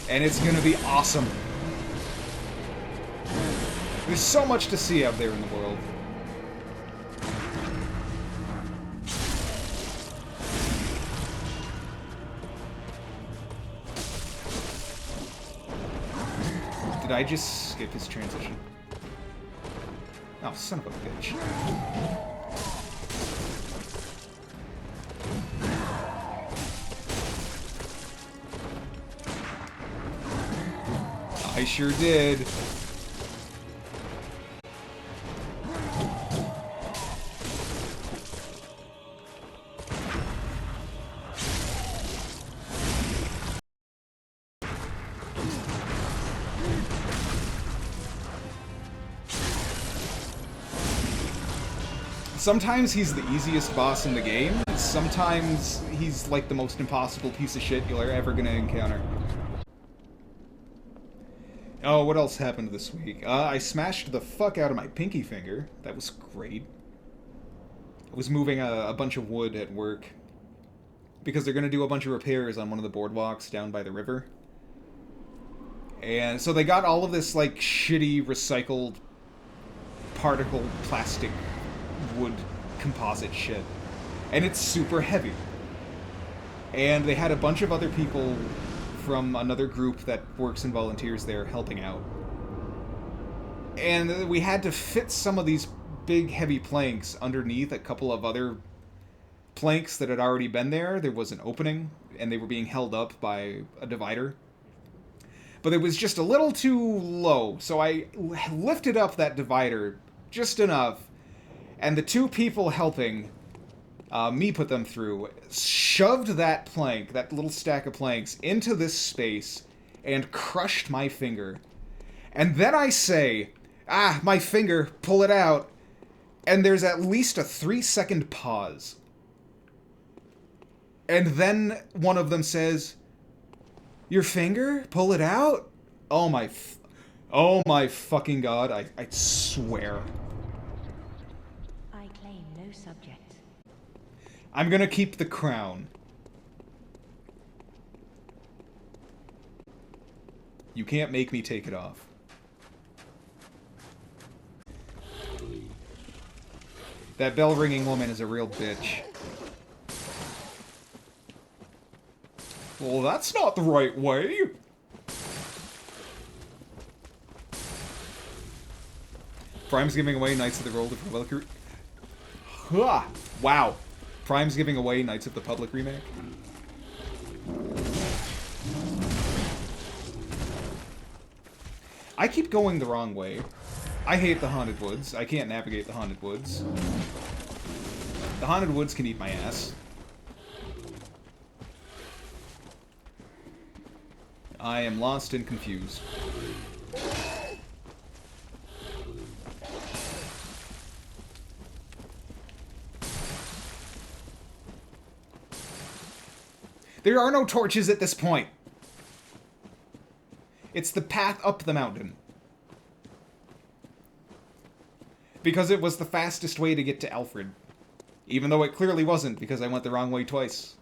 And it's gonna be awesome. There's so much to see out there in the world. Did I just skip his transition? Oh, son of a bitch. I sure did. Sometimes he's the easiest boss in the game. Sometimes he's like the most impossible piece of shit you're ever gonna encounter. Oh, what else happened this week? I smashed the fuck out of my pinky finger. That was great. I was moving a bunch of wood at work because they're gonna do a bunch of repairs on one of the boardwalks down by the river. And so they got all of this, like, shitty recycled particle plastic wood composite shit. And it's super heavy. And they had a bunch of other people from another group that works and volunteers there helping out. And we had to fit some of these big heavy planks underneath a couple of other planks that had already been there. There was an opening, and they were being held up by a divider. But it was just a little too low, so I lifted up that divider just enough, and the two people helping me put them through shoved that plank, that little stack of planks, into this space and crushed my finger. And then I say, "Ah, my finger, pull it out." And there's at least a 3-second pause. And then one of them says, "Your finger? Pull it out?" Oh my fucking god, I swear. I claim no subjects. I'm gonna keep the crown. You can't make me take it off. That bell-ringing woman is a real bitch. Well, that's not the right way. Prime's giving away Knights of the World of the Public... Huh. Wow. Prime's giving away Knights of the Public remake. I keep going the wrong way. I hate the Haunted Woods. I can't navigate the Haunted Woods. The Haunted Woods can eat my ass. I am lost and confused. There are no torches at this point. It's the path up the mountain. Because it was the fastest way to get to Alfred. Even though it clearly wasn't, because I went the wrong way twice.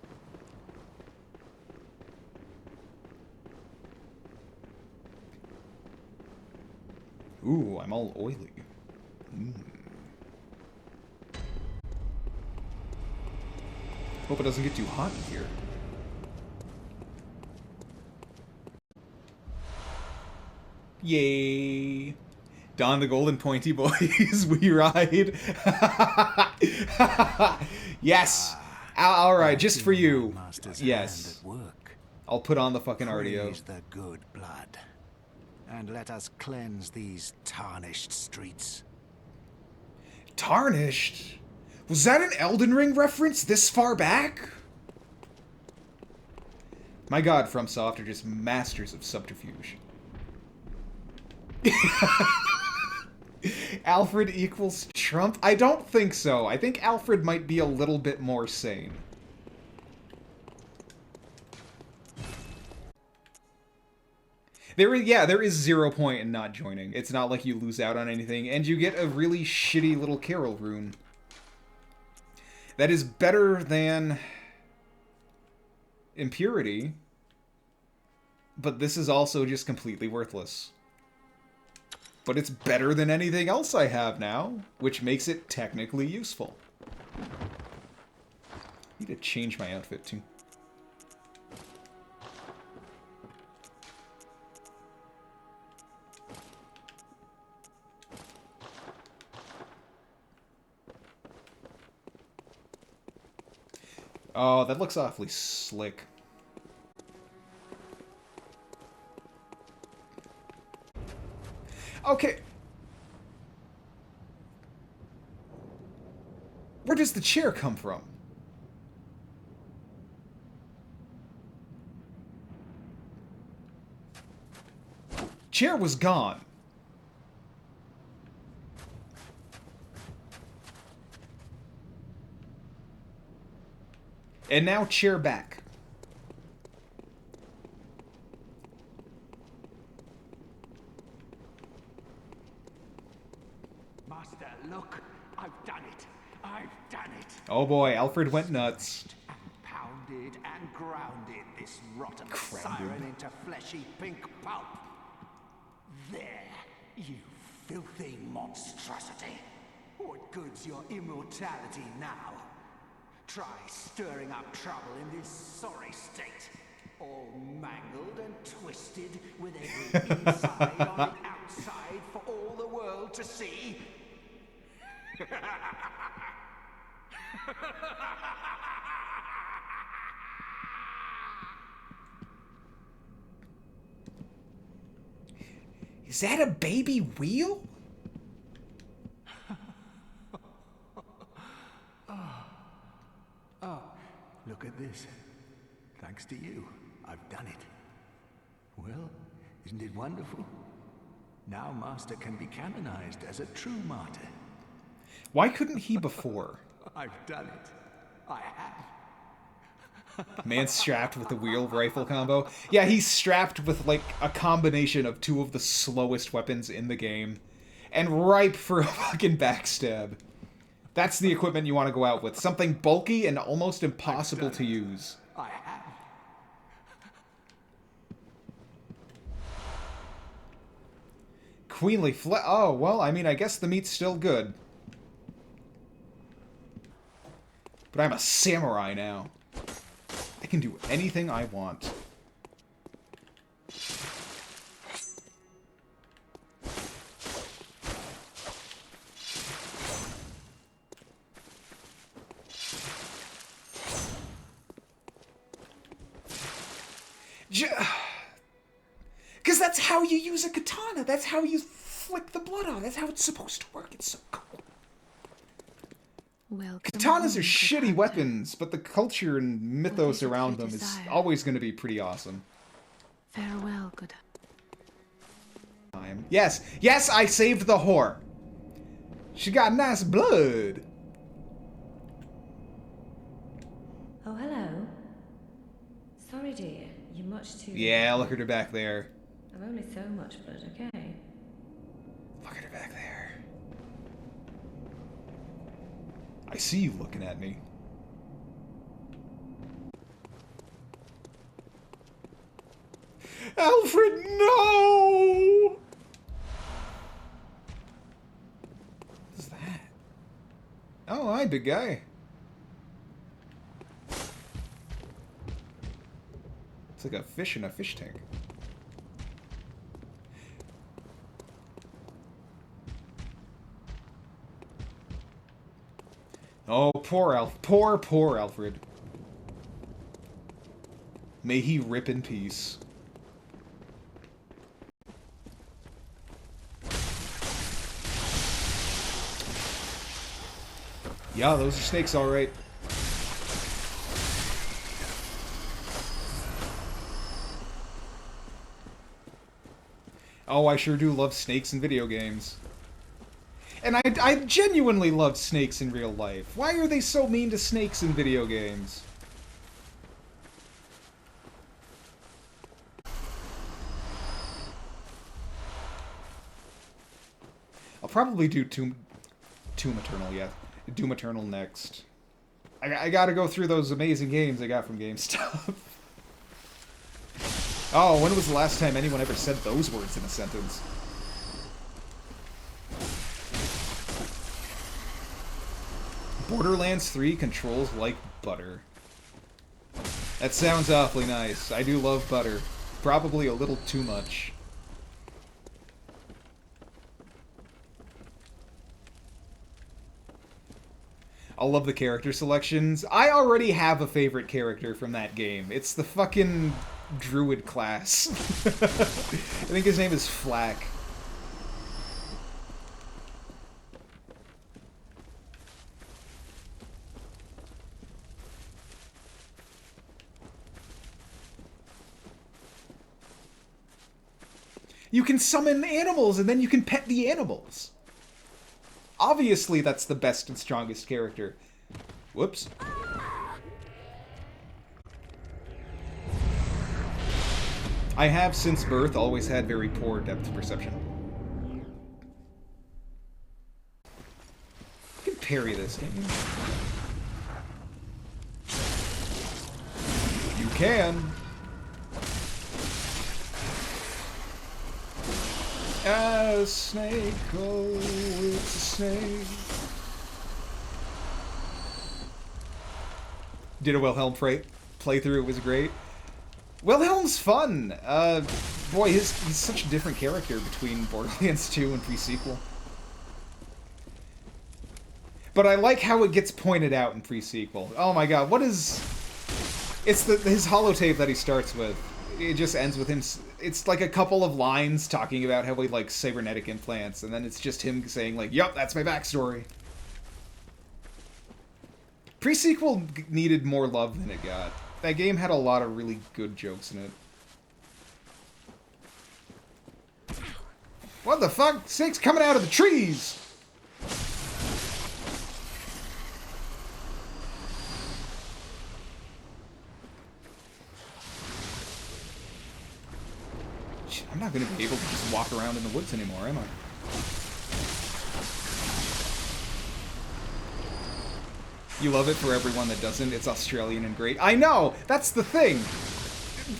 Ooh, I'm all oily. Hope it doesn't get too hot in here. Yay! Don the Golden Pointy Boys, we ride. Yes! Alright, just for you. Yes. I'll put on the fucking RDO. Praise the good blood. And let us cleanse these tarnished streets. Tarnished? Was that an Elden Ring reference this far back? My god, FromSoft are just masters of subterfuge. Alfred equals Trump? I don't think so. I think Alfred might be a little bit more sane. There is 0 point in not joining. It's not like you lose out on anything, and you get a really shitty little Carol rune. That is better than Impurity. But this is also just completely worthless. But it's better than anything else I have now, which makes it technically useful. Need to change my outfit too. Oh, that looks awfully slick. Okay. Where does the chair come from? Chair was gone. And now chair back. Master, look. I've done it. I've done it. Oh boy, Alfred went nuts. And pounded and grounded this rotten Grounded. siren into fleshy pink pulp. There, you filthy monstrosity. What good's your immortality now? Try stirring up trouble in this sorry state. All mangled and twisted, with every inside on the outside for all the world to see. Is that a baby wheel? Oh, look at this. Thanks to you, I've done it. Well, isn't it wonderful? Now Master can be canonized as a true martyr. Why couldn't he before? I've done it. I have. Man strapped with the wheel rifle combo. Yeah, he's strapped with, like, a combination of two of the slowest weapons in the game. And ripe for a fucking backstab. That's the equipment you want to go out with. Something bulky and almost impossible to use. I have. Queenly oh, well, I mean, I guess the meat's still good. But I'm a samurai now. I can do anything I want. Because that's how you use a katana. That's how you flick the blood on. That's how it's supposed to work. It's so cool. Welcome Katanas home, are shitty Commander. weapons, but the culture and mythos is it around you them is desire? always going to be pretty awesome. Farewell, good. Yes, yes, I saved the whore. She got nice blood. Oh, hello. Sorry, dear. You're much too... Yeah, look at her back there. I've only so much blood, okay? Look at her back there. I see you looking at me. Alfred, no! What's that? Oh, hi, big guy. It's like a fish in a fish tank. Oh, poor poor Alfred. May he rip in peace. Yeah, those are snakes, all right. Oh, I sure do love snakes in video games. And I genuinely love snakes in real life. Why are they so mean to snakes in video games? I'll probably do Doom Eternal, yeah. Doom Eternal next. I gotta go through those amazing games I got from GameStop. Oh, when was the last time anyone ever said those words in a sentence? Borderlands 3 controls like butter. That sounds awfully nice. I do love butter. Probably a little too much. I love the character selections. I already have a favorite character from that game. It's the fucking druid class. I think his name is Flack. You can summon animals and then you can pet the animals. Obviously, that's the best and strongest character. Whoops. I have, since birth, always had very poor depth perception. You can parry this, can't you? You can. A snake, oh, it's a snake. Did a Wilhelm playthrough, it was great. Wilhelm's fun! Boy, he's such a different character between Borderlands 2 and pre-sequel. But I like how it gets pointed out in pre-sequel. Oh my god, what is... It's his holotape that he starts with. It just ends with him... It's like a couple of lines talking about how he likes cybernetic implants, and then it's just him saying, like, yup, that's my backstory. Pre-sequel needed more love than it got. That game had a lot of really good jokes in it. What the fuck? Snakes coming out of the trees! I'm not going to be able to just walk around in the woods anymore, am I? You love it for everyone that doesn't. It's Australian and great. I know! That's the thing!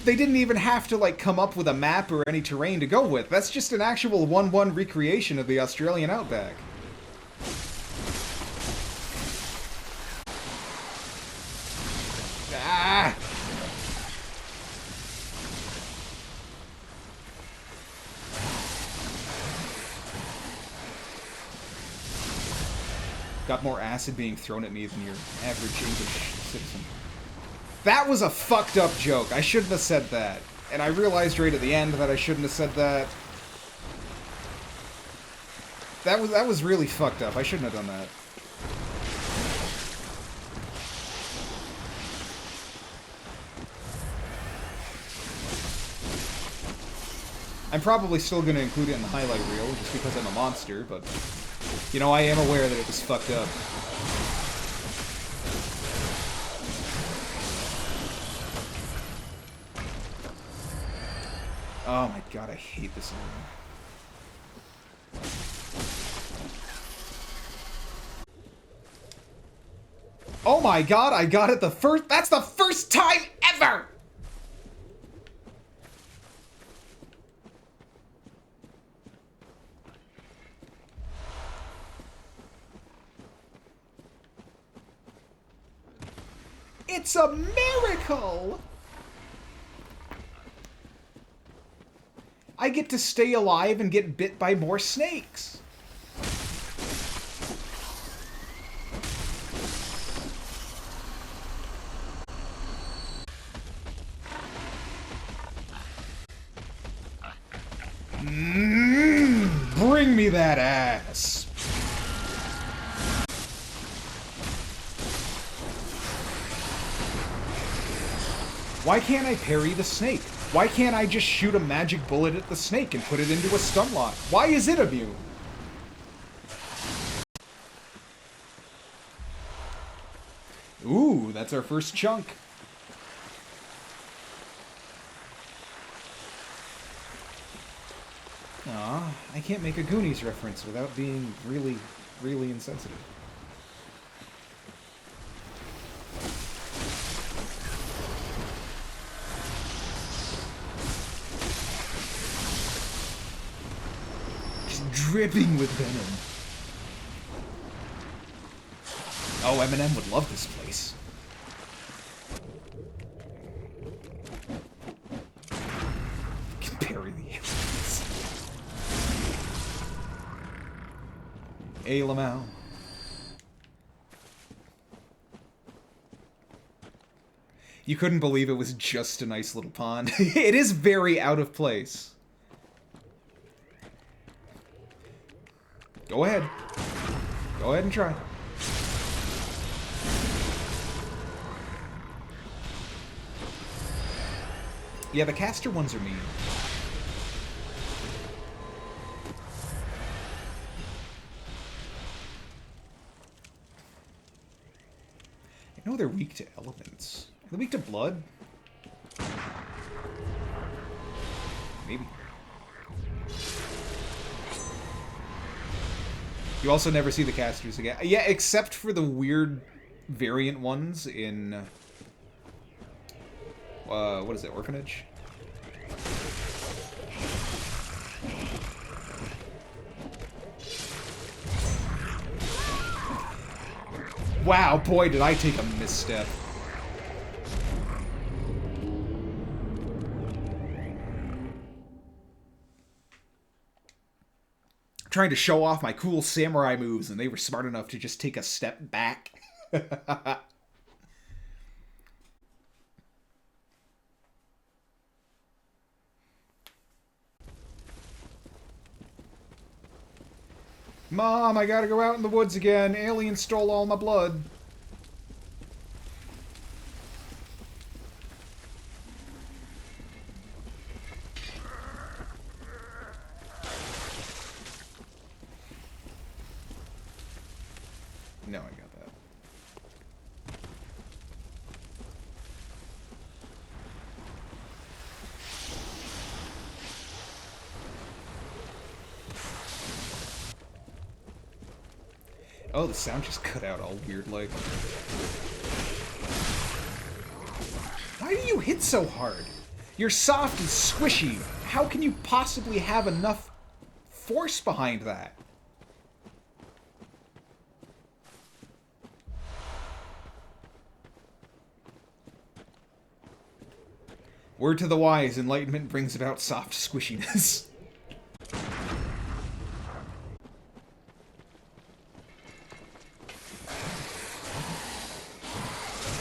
They didn't even have to, like, come up with a map or any terrain to go with. That's just an actual 1-1 recreation of the Australian outback. Ah! Got more acid being thrown at me than your average English citizen. That was a fucked up joke. I shouldn't have said that. And I realized right at the end that I shouldn't have said that. That was really fucked up. I shouldn't have done that. I'm probably still going to include it in the highlight reel just because I'm a monster, but... You know, I am aware that it was fucked up. Oh my god, I hate this area. Oh my god, I got it the first... That's the first time ever! It's a miracle! I get to stay alive and get bit by more snakes. Bring me that ass. Why can't I parry the snake? Why can't I just shoot a magic bullet at the snake and put it into a stun lock? Why is it immune? Ooh, that's our first chunk. Aw, I can't make a Goonies reference without being really, really insensitive. just dripping with venom. Oh, Eminem would love this place. You can parry the aliens. Hey, Lamau. You couldn't believe it was just a nice little pond. It is very out of place. Go ahead. Go ahead and try. Yeah, the caster ones are mean. I know they're weak to elements. Are they weak to blood? Maybe. You also never see the casters again. Yeah, except for the weird variant ones in... what is it, Orphanage? Wow, boy, did I take a misstep. Trying to show off my cool samurai moves, and they were smart enough to just take a step back. Mom, I gotta go out in the woods again. Aliens stole all my blood. No, I got that. Oh, the sound just cut out all weird like. Why do you hit so hard? You're soft and squishy. How can you possibly have enough force behind that? Word to the wise, enlightenment brings about soft squishiness.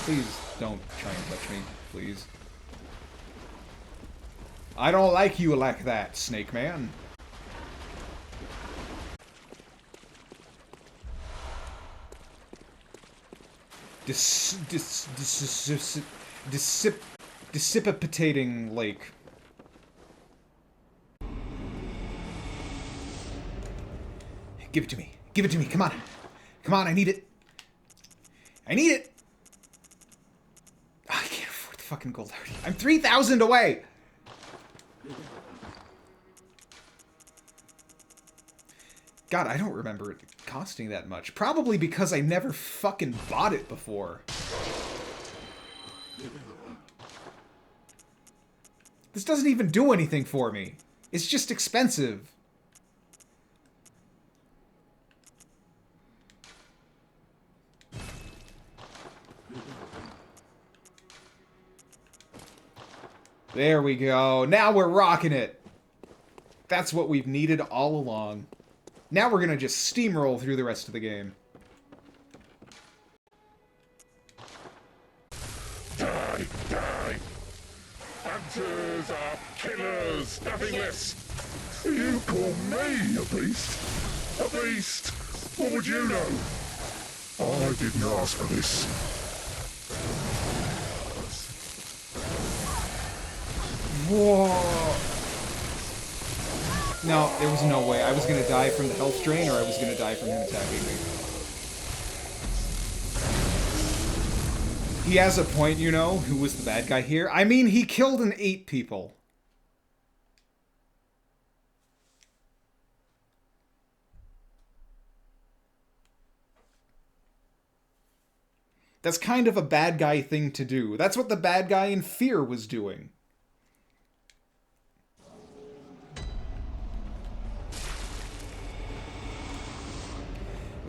Please don't try and touch me, please. I don't like you like that, Snake Man. Dissipating lake. Give it to me. Give it to me. Come on. Come on, I need it. I need it. Oh, I can't afford the fucking gold already. I'm 3,000 away. God, I don't remember it costing that much. Probably because I never fucking bought it before. This doesn't even do anything for me. It's just expensive. There we go. Now we're rocking it. That's what we've needed all along. Now we're gonna just steamroll through the rest of the game. Die, die. Hunters are killers, nothing less. You call me a beast? A beast? What would you know? I didn't ask for this. Whoa. No, there was no way. I was gonna die from the health drain, or I was gonna die from him attacking me. He has a point, you know, who was the bad guy here. I mean, he killed an 8 people. That's kind of a bad guy thing to do. That's what the bad guy in Fear was doing.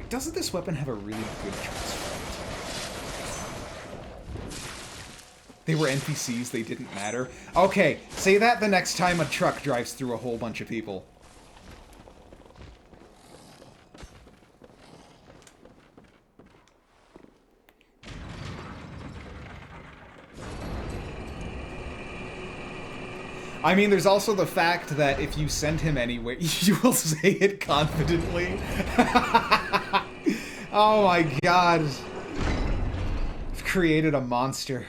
Doesn't this weapon have a really good transfer? They were NPCs, they didn't matter. Okay, say that the next time a truck drives through a whole bunch of people. I mean, there's also the fact that if you send him anywhere, you will say it confidently. Oh my god. I've created a monster.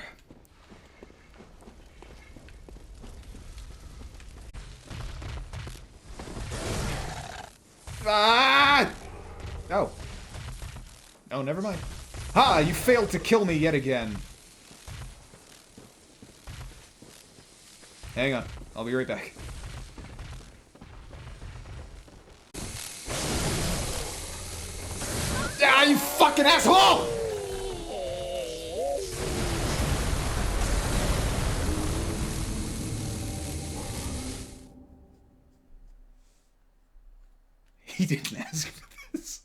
Ah! Oh. Oh, never mind. Ha! You failed to kill me yet again. Hang on. I'll be right back. Ah, you fucking asshole! He didn't ask for this.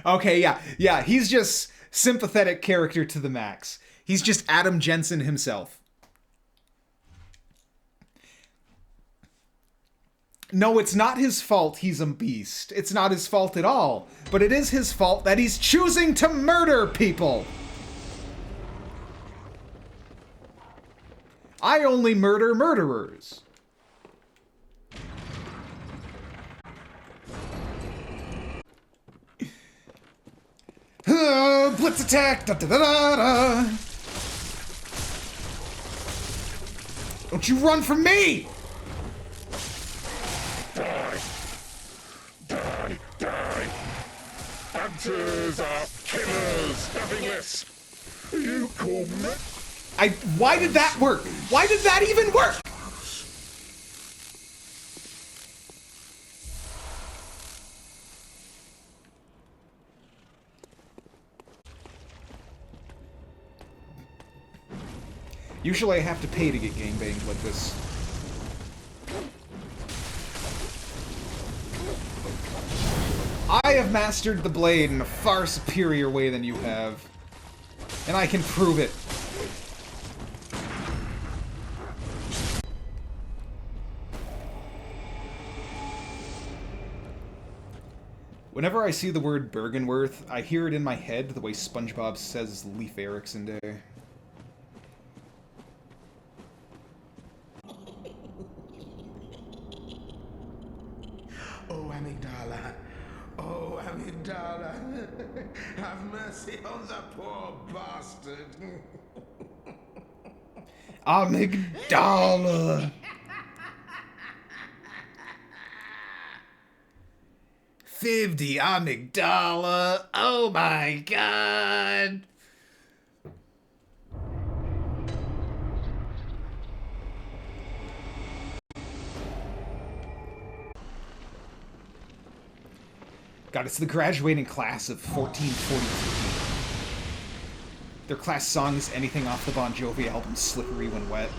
Okay, yeah. Yeah, he's just sympathetic character to the max. He's just Adam Jensen himself. No, it's not his fault he's a beast. It's not his fault at all. But it is his fault that he's choosing to murder people. I only murder murderers. Blitz attack! Da, da, da, da, da. Don't you run from me! Die! Die! Die! Hunters are killers! Nothing less! You call me? Why did that work? Why did that even work? Usually I have to pay to get gangbanged like this. I have mastered the blade in a far superior way than you have. And I can prove it. Whenever I see the word Bergenworth, I hear it in my head the way SpongeBob says Leif Erikson Day. Oh, amygdala. Oh, amygdala. Have mercy on the poor bastard. Amygdala! 50 amygdala! Oh my god! God, it's the graduating class of 1443. Their class song is anything off the Bon Jovi album Slippery When Wet.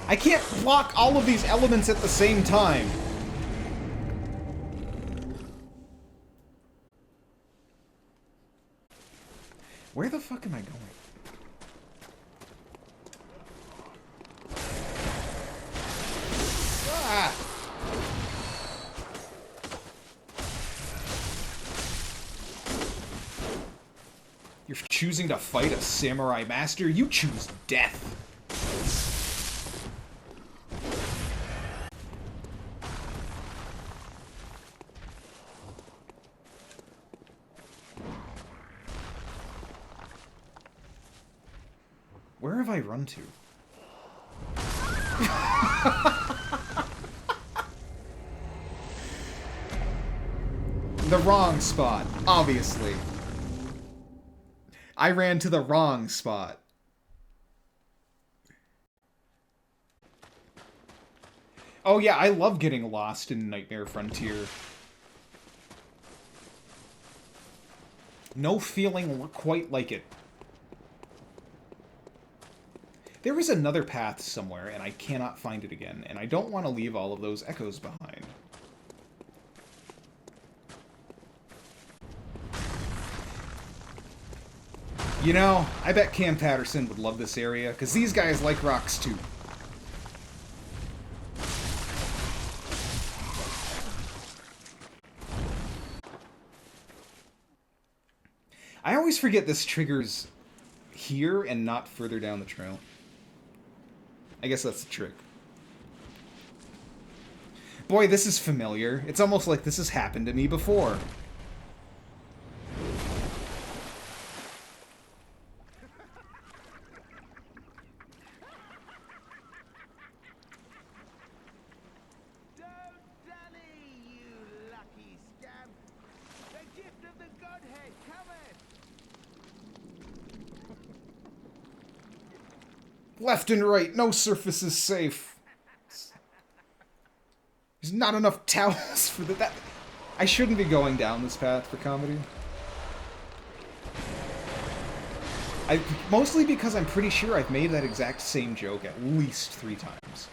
I can't block all of these elements at the same time. Where the fuck am I going? Ah! You're choosing to fight a samurai master? You choose death. Where have I run to? The wrong spot, obviously. I ran to the wrong spot. Oh yeah, I love getting lost in Nightmare Frontier. No feeling quite like it. There is another path somewhere, and I cannot find it again, and I don't want to leave all of those echoes behind. You know, I bet Cam Patterson would love this area, because these guys like rocks too. I always forget this triggers here and not further down the trail. I guess that's the trick. Boy, this is familiar. It's almost like this has happened to me before. Left and right, no surface is safe. There's not enough towels for that. I shouldn't be going down this path for comedy. Mostly because I'm pretty sure I've made that exact same joke at least 3 times.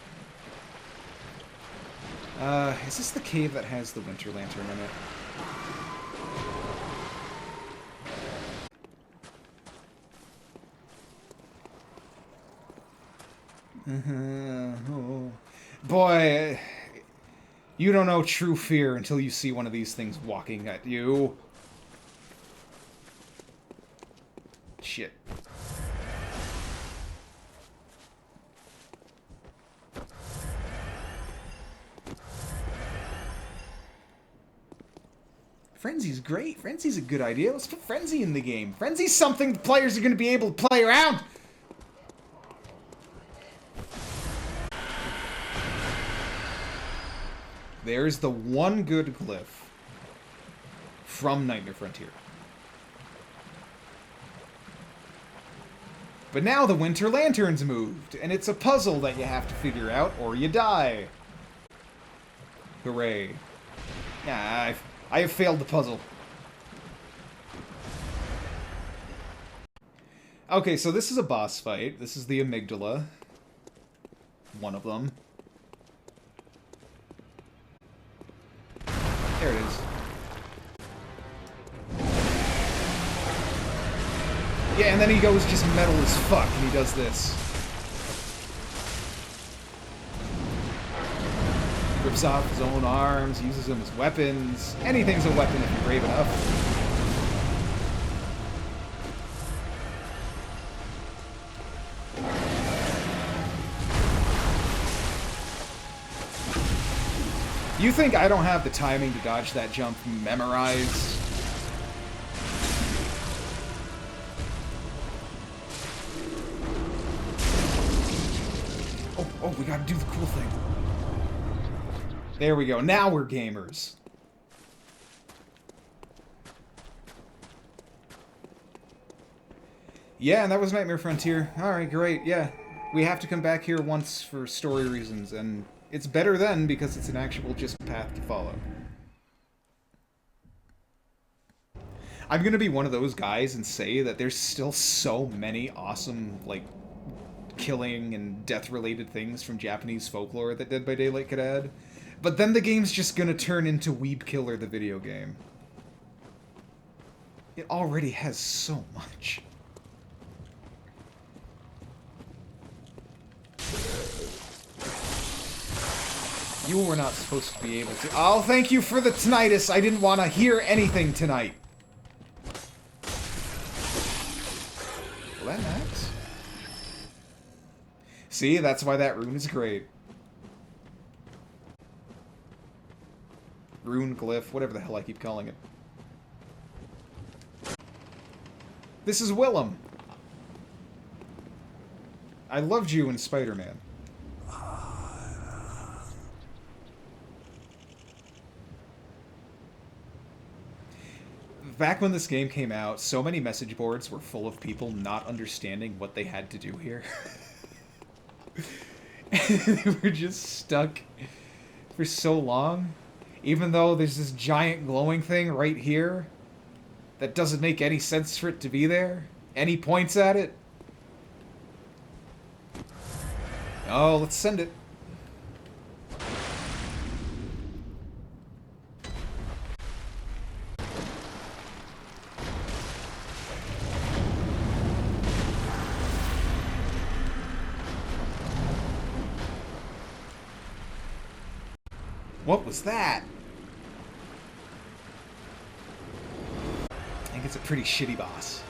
Is this the cave that has the winter lantern in it? Oh. Boy, you don't know true fear until you see one of these things walking at you. Shit. Frenzy's great. Frenzy's a good idea. Let's put Frenzy in the game. Frenzy's something the players are going to be able to play around. There's the one good glyph from Nightmare Frontier. But now the Winter Lantern's moved, and it's a puzzle that you have to figure out, or you die. Hooray. Yeah, I have failed the puzzle. Okay, so this is a boss fight. This is the amygdala. One of them. There it is. Yeah, and then he goes just metal as fuck, and he does this. Rips off his own arms, uses them as weapons. Anything's a weapon if you're brave enough. You think I don't have the timing to dodge that jump memorized? Oh, we gotta do the cool thing. There we go. Now we're gamers. Yeah, and that was Nightmare Frontier. Alright, great. Yeah. We have to come back here once for story reasons, and it's better then because it's an actual just path to follow. I'm gonna be one of those guys and say that there's still so many awesome, like, killing and death-related things from Japanese folklore that Dead by Daylight could add. But then the game's just gonna turn into Weeb Killer the video game. It already has so much. You were not supposed to be able to. Oh, thank you for the tinnitus. I didn't want to hear anything tonight. Well, that max. See, that's why that rune is great. Rune, glyph, whatever the hell I keep calling it. This is Willem. I loved you in Spider-Man. Back when this game came out, so many message boards were full of people not understanding what they had to do here. They were just stuck for so long, even though there's this giant glowing thing right here that doesn't make any sense for it to be there, and he points at it. Oh, let's send it. What was that? I think it's a pretty shitty boss.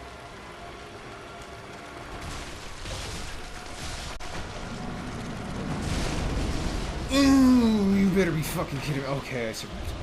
Ooh, you better be fucking kidding me. Okay, I survived.